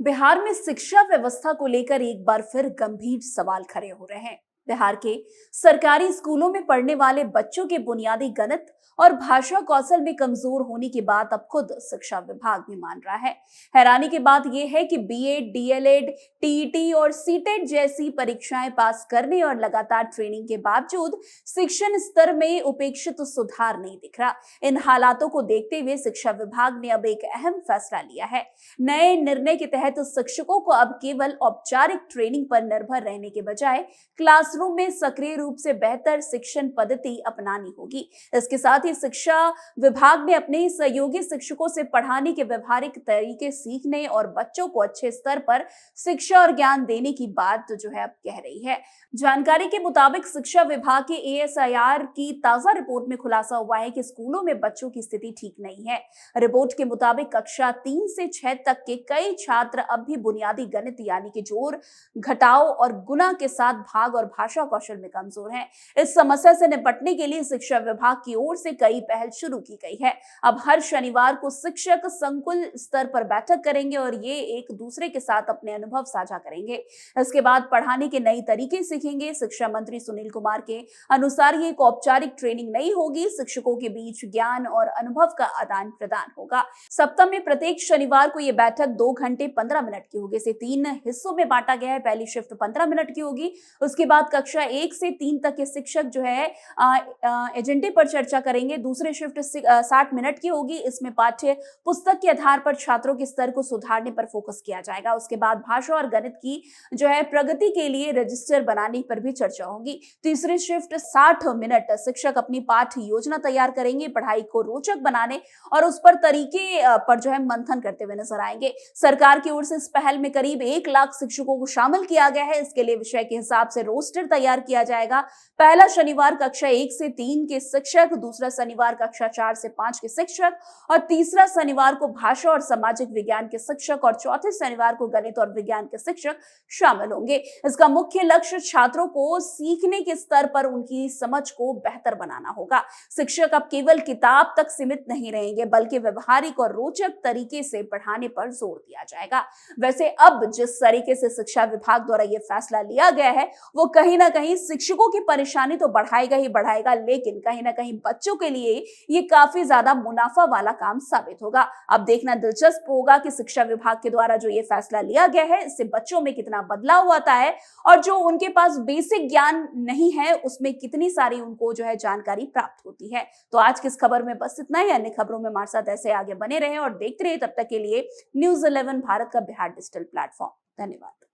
बिहार में शिक्षा व्यवस्था को लेकर एक बार फिर गंभीर सवाल खड़े हो रहे हैं। बिहार के सरकारी स्कूलों में पढ़ने वाले बच्चों के बुनियादी गणित और भाषा कौशल में कमजोर होने की बात अब खुद शिक्षा विभाग भी मान रहा है। हैरानी की बात यह है कि बीएड, डीएलएड, टीईटी और सीटेट जैसी परीक्षाएं पास करने और लगातार ट्रेनिंग के बावजूद शिक्षण स्तर में उपेक्षित सुधार नहीं दिख रहा। इन हालातों को देखते हुए शिक्षा विभाग ने अब एक अहम फैसला लिया है। नए निर्णय के तहत शिक्षकों को अब केवल औपचारिक ट्रेनिंग पर निर्भर रहने के बजाय क्लासरूम में सक्रिय रूप से बेहतर शिक्षण पद्धति अपनानी होगी। इसके साथ ही शिक्षा विभाग ने अपने सहयोगी शिक्षकों से पढ़ाने के व्यवहारिक तरीके सीखने और बच्चों को अच्छे स्तर पर शिक्षा और ज्ञान देने की बात जो है अब कह रही है। जानकारी के मुताबिक शिक्षा विभाग के एएसआईआर की ताजा रिपोर्ट में खुलासा हुआ है कि स्कूलों में बच्चों की स्थिति ठीक नहीं है। रिपोर्ट के मुताबिक कक्षा 3 से 6 तक के कई छात्र अब भी बुनियादी गणित यानी कि जोड़, घटाव और गुणा के साथ भाग और भाषा कौशल में कमजोर हैं। इस समस्या से निपटने के लिए शिक्षा विभाग की ओर से कई पहल शुरू की गई है। अब हर शनिवार को शिक्षक संकुल स्तर पर बैठक करेंगे और ये एक दूसरे के साथ अपने अनुभव साझा करेंगे। इसके बाद पढ़ाने के नए तरीके सीखेंगे। शिक्षा मंत्री सुनील कुमार के अनुसार ये एक औपचारिक ट्रेनिंग नहीं होगी, शिक्षकों के बीच ज्ञान और अनुभव का आदान प्रदान होगा। सप्ताह में प्रत्येक शनिवार को ये बैठक 2 घंटे 15 मिनट की होगी। इसे 3 हिस्सों में बांटा गया है। पहली शिफ्ट 15 मिनट की होगी। उसके बाद कक्षा 1 से 3 तक के शिक्षक जो है एजेंडे पर चर्चा करेंगे। दूसरी शिफ्ट 60 मिनट की होगी। इसमें पाठ्य पुस्तक के आधार पर छात्रों के स्तर को सुधारने पर फोकस किया जाएगा। उसके बाद भाषा और गणित की जो है प्रगति के लिए रजिस्टर बनाने पर भी चर्चा होगी। तीसरी शिफ्ट 60 मिनट शिक्षक अपनी पाठ योजना तैयार करेंगे, पढ़ाई को रोचक बनाने और उस पर तरीके पर जो है मंथन करते हुए नजर आएंगे। सरकार की ओर से इस पहल में करीब 1 लाख शिक्षकों को शामिल किया गया है। इसके लिए विषय के हिसाब से रोस्टर तैयार किया जाएगा। पहला शनिवार कक्षा 1 से 3 के शिक्षक, दूसरा शनिवार कक्षा 4 से 5 के शिक्षक और तीसरा शनिवार को भाषा और सामाजिक विज्ञान के शिक्षक और चौथे शनिवार को गणित और विज्ञान के शिक्षक शामिल होंगे। इसका मुख्य लक्ष्य छात्रों को सीखने के स्तर पर उनकी समझ को बेहतर बनाना होगा। शिक्षक अब केवल किताब तक सीमित नहीं रहेंगे, बल्कि व्यवहारिक और रोचक तरीके से पढ़ाने पर जोर दिया जाएगा। वैसे अब जिस तरीके से शिक्षा विभाग द्वारा यह फैसला लिया गया है, वो कहीं ना कहीं शिक्षकों की परेशानी तो बढ़ाएगा ही बढ़ाएगा, लेकिन कहीं ना कहीं बच्चों के लिए ये काफी ज्यादा मुनाफा वाला काम साबित होगा। अब देखना दिलचस्प होगा कि शिक्षा विभाग के द्वारा जो ये फैसला लिया गया है, इससे बच्चों में कितना बदलाव आता है और जो उनके पास बेसिक ज्ञान नहीं है उसमें कितनी सारी उनको जो है जानकारी प्राप्त होती है। तो आज की इस खबर में बस इतना ही। अन्य खबरों में हमारे साथ ऐसे आगे बने रहे और देखते रहे। तब तक के लिए न्यूज़ 11 भारत का बिहार डिजिटल प्लेटफॉर्म। धन्यवाद।